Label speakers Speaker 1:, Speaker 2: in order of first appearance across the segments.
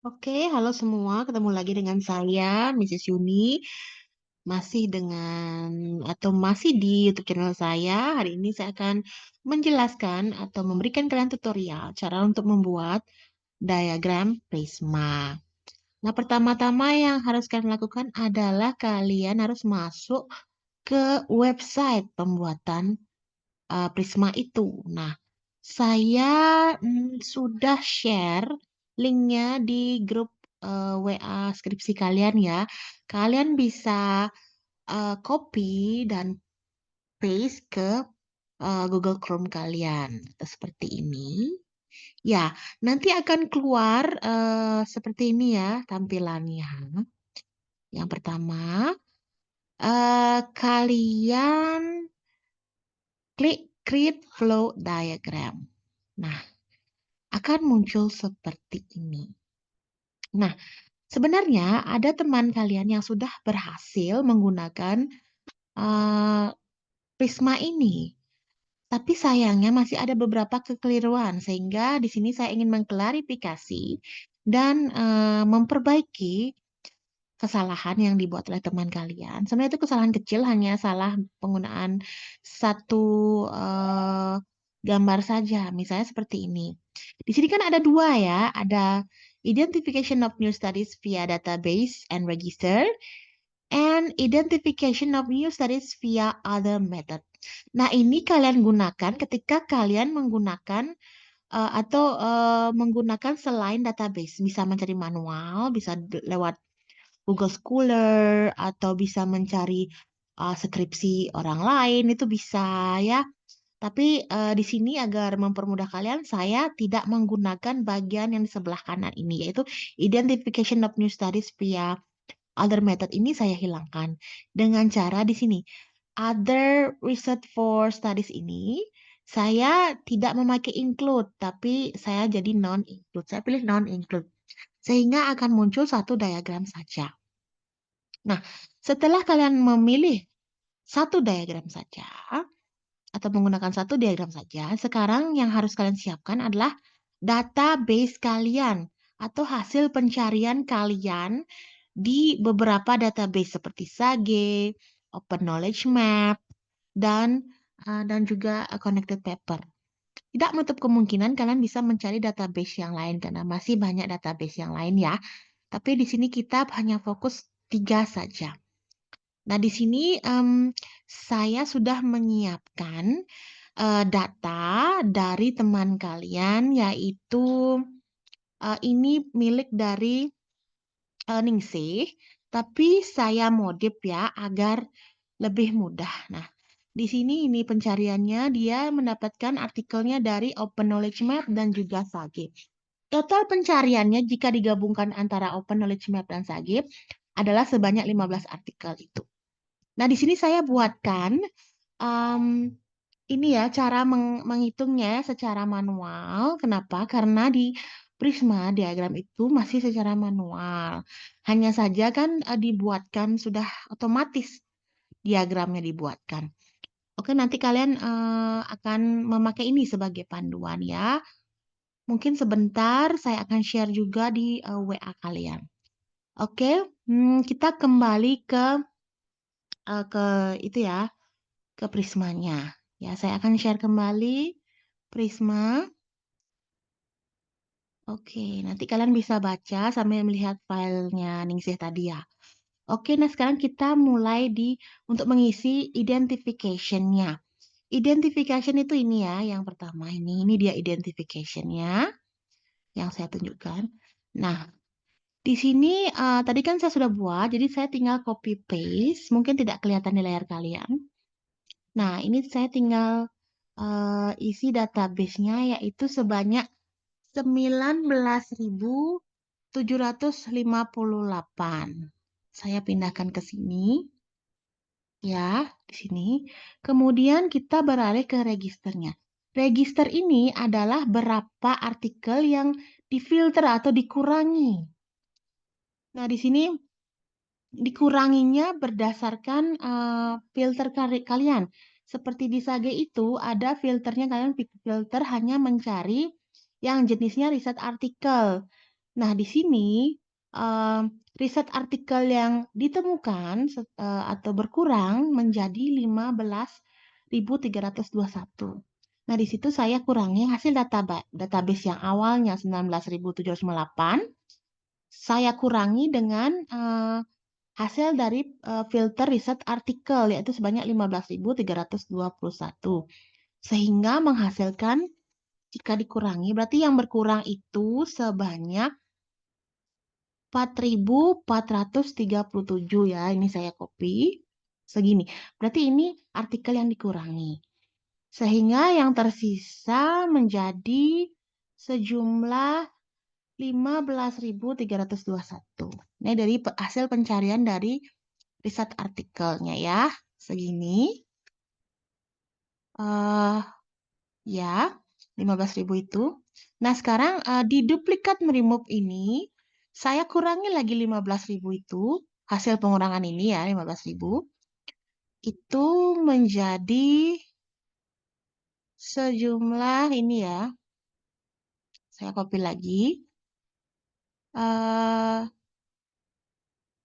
Speaker 1: Oke, halo semua. Ketemu lagi dengan saya, Mrs. Yuni. Masih di YouTube channel saya. Hari ini saya akan menjelaskan atau memberikan kalian tutorial cara untuk membuat diagram prisma. Nah, pertama-tama yang harus kalian lakukan adalah kalian harus masuk ke website pembuatan prisma itu. Nah, saya sudah share linknya di grup WA skripsi kalian ya. Kalian bisa copy dan paste ke Google Chrome kalian. Seperti ini. Ya, nanti akan keluar seperti ini ya tampilannya. Yang pertama, kalian klik Create Flow Diagram. Nah, akan muncul seperti ini. Nah, sebenarnya ada teman kalian yang sudah berhasil menggunakan uh, Prisma ini. Tapi sayangnya masih ada beberapa kekeliruan, sehingga di sini saya ingin mengklarifikasi dan memperbaiki kesalahan yang dibuat oleh teman kalian. Sebenarnya itu kesalahan kecil, hanya salah penggunaan satu eh, gambar saja. Misalnya seperti ini. Di sini kan ada dua ya, ada identification of new studies via database and register, and identification of new studies via other method. Nah, ini kalian gunakan ketika kalian menggunakan menggunakan selain database, bisa mencari manual, bisa lewat Google Scholar atau bisa mencari skripsi orang lain itu bisa ya. Tapi di sini agar mempermudah kalian, saya tidak menggunakan bagian yang di sebelah kanan ini, yaitu identification of new studies via other method ini saya hilangkan dengan cara di sini. Other research for studies ini saya tidak memakai include, tapi saya jadi non-include. Saya pilih non-include. Sehingga akan muncul satu diagram saja. Nah, setelah kalian memilih satu diagram saja, atau menggunakan satu diagram saja, sekarang yang harus kalian siapkan adalah database kalian atau hasil pencarian kalian di beberapa database seperti Sage, Open Knowledge Map, dan juga Connected Paper. Tidak menutup kemungkinan kalian bisa mencari database yang lain karena masih banyak database yang lain ya. Tapi di sini kita hanya fokus tiga saja. Nah, di sini saya sudah menyiapkan data dari teman kalian, yaitu ini milik dari Ningsih, tapi saya modif ya agar lebih mudah. Nah, di sini ini pencariannya dia mendapatkan artikelnya dari Open Knowledge Map dan juga Sagib. Total pencariannya jika digabungkan antara Open Knowledge Map dan Sagib adalah sebanyak 15 artikel itu. Nah, di sini saya buatkan um, ini ya cara menghitungnya secara manual. Kenapa? Karena di Prisma diagram itu masih secara manual. Hanya saja kan dibuatkan sudah otomatis diagramnya dibuatkan. Oke, nanti kalian akan memakai ini sebagai panduan ya. Mungkin sebentar saya akan share juga di WA kalian. Oke, kita kembali ke itu ya, ke Prismanya. Ya, saya akan share kembali Prisma. Oke, nanti kalian bisa baca sambil melihat filenya Ningsih tadi ya. Oke, nah sekarang kita mulai untuk mengisi identification-nya. Identification itu ini ya, yang pertama ini dia identification-nya yang saya tunjukkan. Nah, di sini tadi kan saya sudah buat, jadi saya tinggal copy paste. Mungkin tidak kelihatan di layar kalian. Nah, ini saya tinggal isi database-nya yaitu sebanyak 19.758. Saya pindahkan ke sini. Ya, di sini. Kemudian kita beralih ke registernya. Register ini adalah berapa artikel yang difilter atau dikurangi. Nah, di sini dikuranginya berdasarkan filter kalian. Seperti di Sage itu ada filternya, kalian filter hanya mencari yang jenisnya riset artikel. Nah, di sini riset artikel yang ditemukan atau berkurang menjadi 15.321. Nah, di situ saya kurangi hasil database yang awalnya 19.708, saya kurangi dengan hasil dari filter riset artikel, yaitu sebanyak 15.321. Sehingga menghasilkan, jika dikurangi, berarti yang berkurang itu sebanyak 4.437 ya. Ini saya copy. Segini. Berarti ini artikel yang dikurangi. Sehingga yang tersisa menjadi sejumlah 15.321. Ini dari hasil pencarian dari riset artikelnya ya. Segini. Ya, 15.000 itu. Nah, sekarang di duplikat remove ini, saya kurangi lagi 15.000 itu, hasil pengurangan ini ya, 15.000, itu menjadi sejumlah ini ya, saya copy lagi.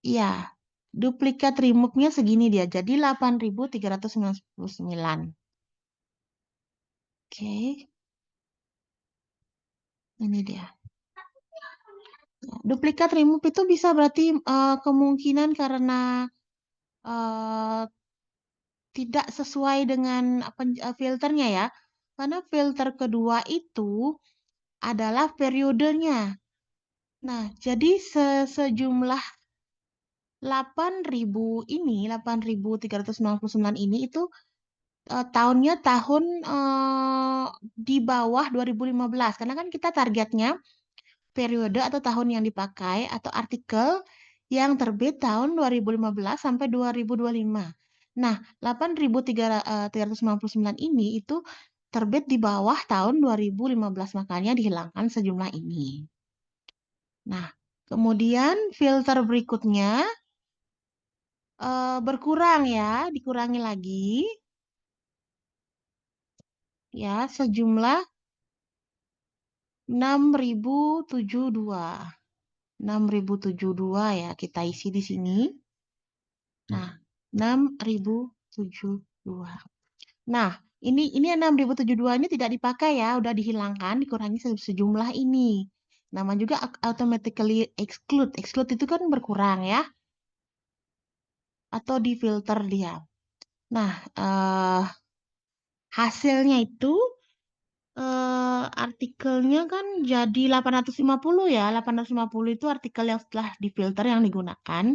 Speaker 1: Ya, duplikat remove-nya segini dia, jadi 8.399. Oke, ini dia. Duplikat remove itu bisa berarti kemungkinan karena tidak sesuai dengan filternya ya. Karena filter kedua itu adalah periodenya. Nah, jadi sejumlah 8.000 ini, 8.399 ini itu tahunnya tahun di bawah 2015. Karena kan kita targetnya periode atau tahun yang dipakai atau artikel yang terbit tahun 2015 sampai 2025. Nah, 8.399 ini itu terbit di bawah tahun 2015, makanya dihilangkan sejumlah ini. Nah, kemudian filter berikutnya berkurang ya, dikurangi lagi ya sejumlah 6.072. 6.072 ya kita isi di sini. Nah, 6.072. Nah, ini 6.072 ini tidak dipakai ya, udah dihilangkan, dikurangi sejumlah ini. Nama juga automatically exclude. Exclude itu kan berkurang ya, atau di filter dia. Nah, hasilnya itu artikelnya kan jadi 850 ya. 850 itu artikel yang setelah difilter yang digunakan.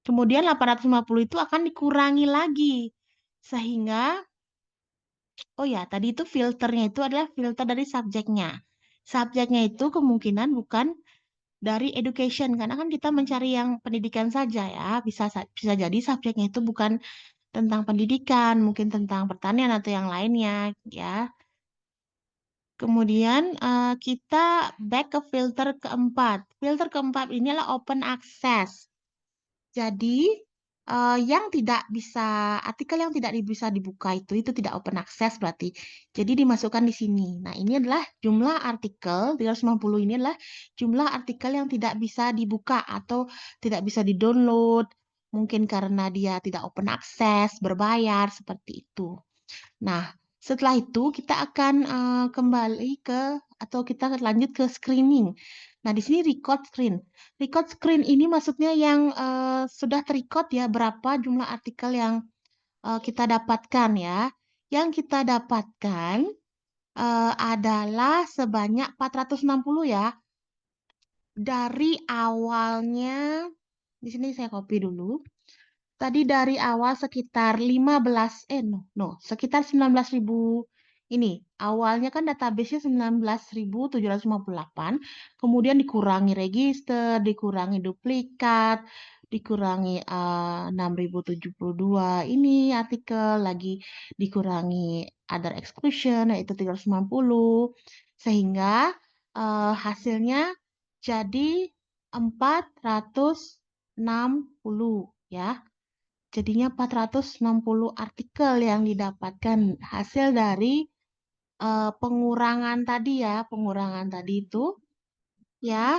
Speaker 1: Kemudian 850 itu akan dikurangi lagi. Sehingga, oh ya, tadi itu filternya itu adalah filter dari subjeknya. Subjeknya itu kemungkinan bukan dari education, karena kan kita mencari yang pendidikan saja ya. Bisa jadi subjeknya itu bukan tentang pendidikan, mungkin tentang pertanian atau yang lainnya ya. Kemudian kita back ke filter keempat. Filter keempat ini adalah open access. Jadi yang tidak bisa, artikel yang tidak bisa dibuka itu tidak open access berarti. Jadi dimasukkan di sini. Nah, ini adalah jumlah artikel, 350 ini adalah jumlah artikel yang tidak bisa dibuka atau tidak bisa di-download. Mungkin karena dia tidak open access, berbayar, seperti itu. Nah, setelah itu kita akan kembali ke, atau kita lanjut ke screening. Nah, di sini record screen. Record screen ini maksudnya yang sudah terrecord ya, berapa jumlah artikel yang kita dapatkan ya. Yang kita dapatkan adalah sebanyak 460 ya. Dari awalnya, di sini saya copy dulu. Tadi dari awal sekitar 15, sekitar 19.000 ini. Awalnya kan database-nya 19.758, kemudian dikurangi register, dikurangi duplikat, dikurangi 6.072 ini artikel, lagi dikurangi other exclusion, yaitu 390, sehingga hasilnya jadi 460 ya. Jadinya 460 artikel yang didapatkan hasil dari pengurangan tadi ya, pengurangan tadi itu ya.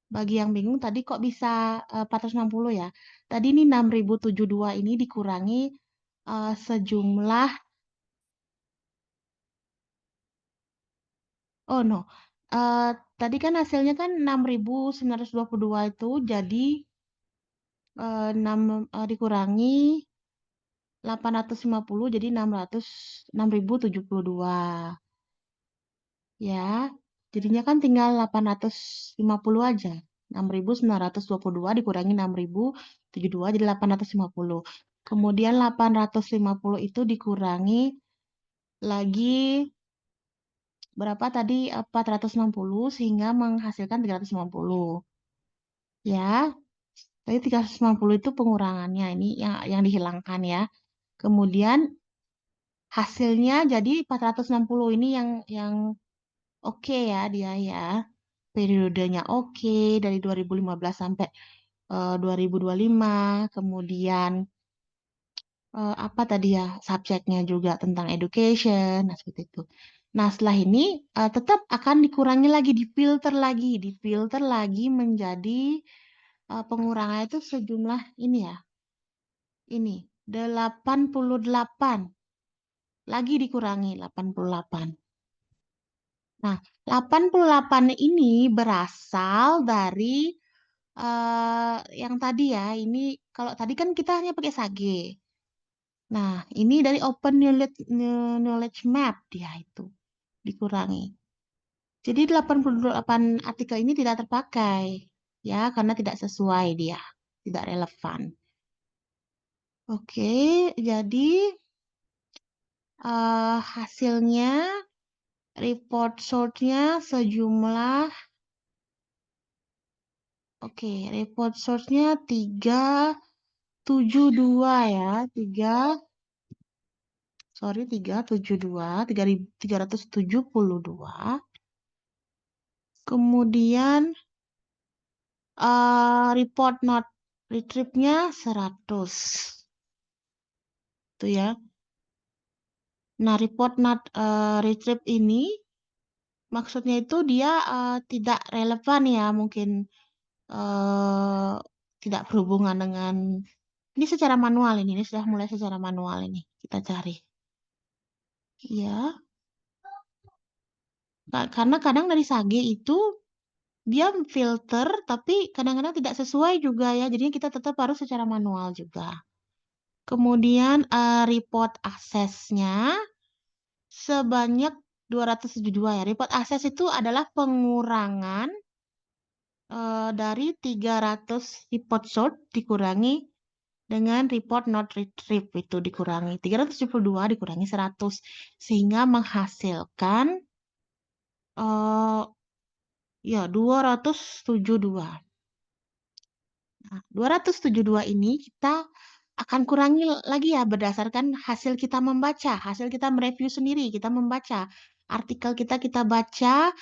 Speaker 1: Bagi yang bingung tadi kok bisa 460 ya. Tadi ini 6072 ini dikurangi sejumlah, oh no, Eh, tadi kan hasilnya kan 6922 itu jadi 6 dikurangi 850 jadi 6072 ya. Jadinya kan tinggal 850 aja. 6922 dikurangi 6072 jadi 850. Kemudian 850 itu dikurangi lagi berapa tadi? 460 sehingga menghasilkan 350. Ya, tadi 350 itu pengurangannya ini yang dihilangkan ya. Kemudian hasilnya jadi 460 ini yang oke ya dia ya. Periodenya oke dari 2015 sampai 2025. Kemudian apa tadi ya subjeknya juga tentang education, nah seperti itu. Nah setelah ini tetap akan dikurangi lagi, difilter lagi menjadi pengurangan itu sejumlah ini ya, ini 88 lagi dikurangi 88. Nah 88 ini berasal dari yang tadi ya, ini kalau tadi kan kita hanya pakai SAGE. Nah, ini dari Open Knowledge Map dia itu dikurangi. Jadi 88 artikel ini tidak terpakai ya karena tidak sesuai dia, tidak relevan. Oke, jadi hasilnya report source-nya sejumlah report source-nya 372 ya, 372. Kemudian report not retrieve-nya 100. Itu ya. Nah, report not retrieve ini maksudnya itu dia tidak relevan ya, mungkin eh, tidak berhubungan dengan ini secara manual ini sudah mulai secara manual ini kita cari. Ya, karena kadang dari Sage itu dia filter tapi kadang-kadang tidak sesuai juga ya. Jadinya kita tetap harus secara manual juga. Kemudian report aksesnya sebanyak 272 ya. Report akses itu adalah pengurangan dari 300 report sort dikurangi dengan report not retrieve itu dikurangi 372 dikurangi 100 sehingga menghasilkan ya 272. Nah, 272 ini kita akan kurangi lagi ya berdasarkan hasil kita membaca, hasil kita mereview sendiri, kita membaca artikel kita baca,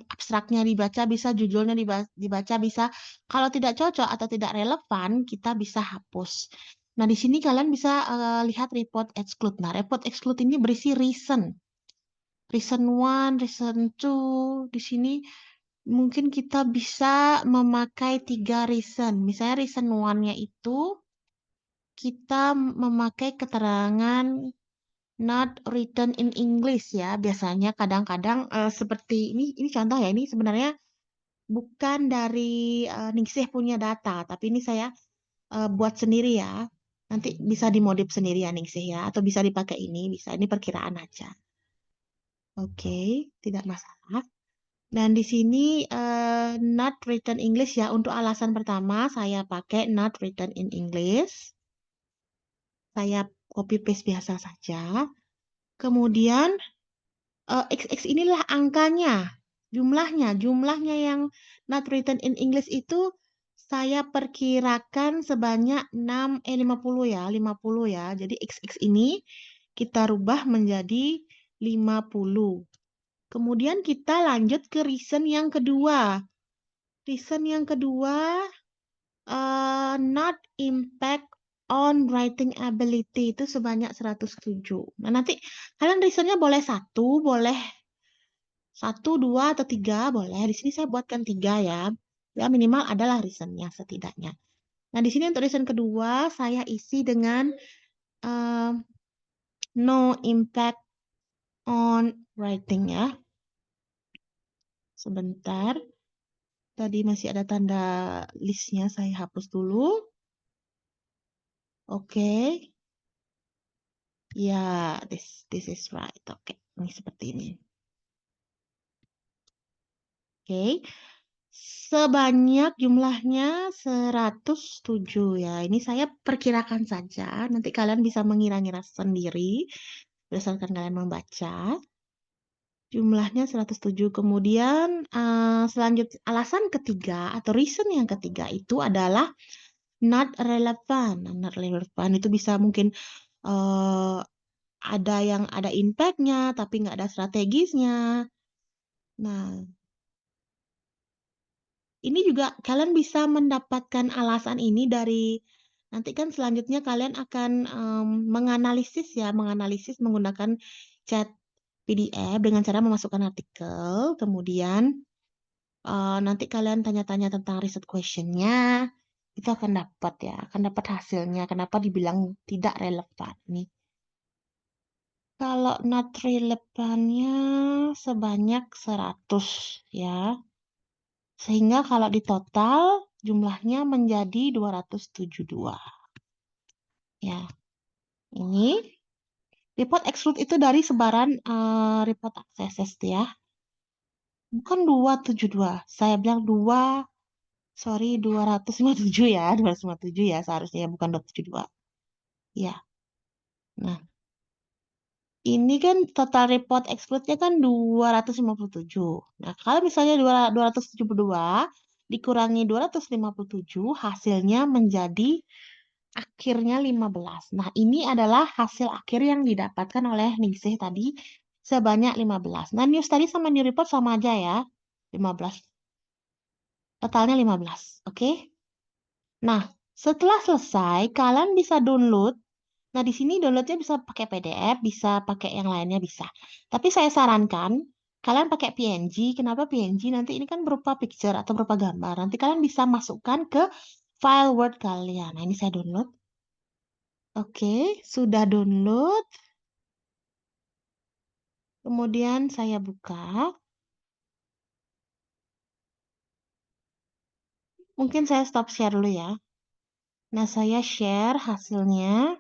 Speaker 1: abstraknya dibaca bisa, judulnya dibaca bisa. Kalau tidak cocok atau tidak relevan, kita bisa hapus. Nah, di sini kalian bisa lihat report exclude. Nah, report exclude ini berisi reason. Reason 1, reason 2. Di sini mungkin kita bisa memakai 3 reason. Misalnya reason 1-nya itu kita memakai keterangan not written in English ya. Biasanya kadang-kadang seperti ini contoh ya. Ini sebenarnya bukan dari Ningsih punya data, tapi ini saya buat sendiri ya. Nanti bisa dimodif sendiri ya Ningsih ya, atau bisa dipakai ini, bisa. Ini perkiraan aja. Oke, tidak masalah. Dan di sini not written English ya. Untuk alasan pertama saya pakai not written in English. Saya copy paste biasa saja. Kemudian XX inilah angkanya, jumlahnya yang not written in English itu saya perkirakan sebanyak 50 ya, 50 ya. Jadi XX ini kita rubah menjadi 50. Kemudian kita lanjut ke reason yang kedua. Reason yang kedua, not impact on writing ability itu sebanyak 107. Nah, nanti kalian reasonnya boleh satu, boleh 1, 2, atau 3 boleh. Di sini saya buatkan 3 ya. Ya, minimal adalah reasonnya setidaknya. Nah, di sini untuk reason kedua, saya isi dengan no impact on writing ya. Sebentar. Tadi masih ada tanda listnya, saya hapus dulu. Oke. Ya, this is right. Oke, ini seperti ini. Oke. Sebanyak jumlahnya 107 ya. Ini saya perkirakan saja. Nanti kalian bisa mengira-ngira sendiri berdasarkan kalian membaca. Jumlahnya 107. Kemudian selanjutnya alasan ketiga atau reason yang ketiga itu adalah not relevant. Not relevant itu bisa mungkin ada yang ada impact-nya tapi nggak ada strategisnya. Nah, ini juga kalian bisa mendapatkan alasan ini dari nanti kan selanjutnya kalian akan menganalisis menggunakan chat PDF dengan cara memasukkan artikel, kemudian nanti kalian tanya-tanya tentang riset question-nya, itu akan dapat hasilnya. Kenapa dibilang tidak relevan nih? Kalau not relevan-nya sebanyak 100 ya. Sehingga kalau di total jumlahnya menjadi 272. Ya. Ini report exclude itu dari sebaran report accesses ya. Bukan 272. Saya bilang 257 ya. 257 ya seharusnya ya, bukan 272. Ya. Nah, ini kan total report exclude-nya kan 257. Nah, kalau misalnya 272 dikurangi 257, hasilnya menjadi akhirnya 15. Nah, ini adalah hasil akhir yang didapatkan oleh Ningsih tadi sebanyak 15. Nah, news tadi sama new report sama aja ya. 15. Totalnya 15. Oke? Nah, setelah selesai, kalian bisa download. Nah, di sini downloadnya bisa pakai PDF, bisa pakai yang lainnya bisa. Tapi saya sarankan kalian pakai PNG. Kenapa PNG? Nanti ini kan berupa picture atau berupa gambar. Nanti kalian bisa masukkan ke file Word kalian. Nah, ini saya download. Oke, sudah download. Kemudian saya buka. Mungkin saya stop share dulu ya. Nah, saya share hasilnya.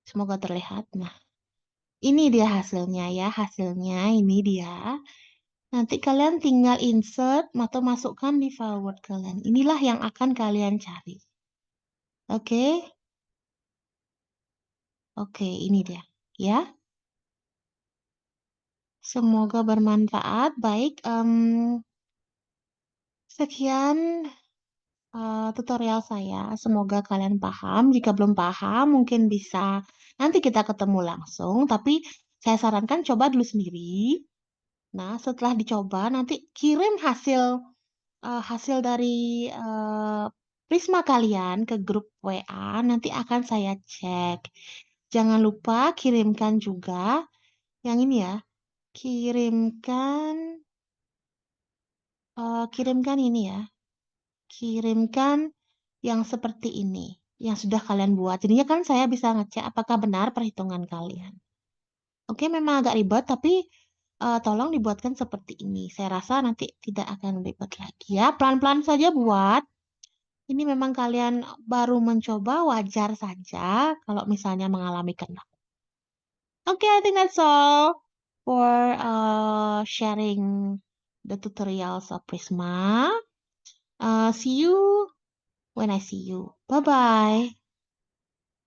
Speaker 1: Semoga terlihat. Nah, ini dia hasilnya ya. Hasilnya ini dia. Nanti kalian tinggal insert atau masukkan di file Word kalian. Inilah yang akan kalian cari. Oke. Oke, ini dia. Ya. Semoga bermanfaat. Baik, sekian tutorial saya. Semoga kalian paham. Jika belum paham, mungkin bisa nanti kita ketemu langsung. Tapi saya sarankan coba dulu sendiri. Nah, setelah dicoba, nanti kirim hasil dari Prisma kalian ke grup WA. Nanti akan saya cek. Jangan lupa kirimkan juga yang ini ya. Kirimkan, kirimkan ini ya. Kirimkan yang seperti ini, yang sudah kalian buat. Jadinya kan saya bisa ngecek apakah benar perhitungan kalian. Oke, memang agak ribet, tapi tolong dibuatkan seperti ini. Saya rasa nanti tidak akan ribet lagi ya. Pelan-pelan saja buat. Ini memang kalian baru mencoba, wajar saja kalau misalnya mengalami kendala. Oke, I think that's all for sharing the tutorials of Prisma. See you when I see you. Bye-bye.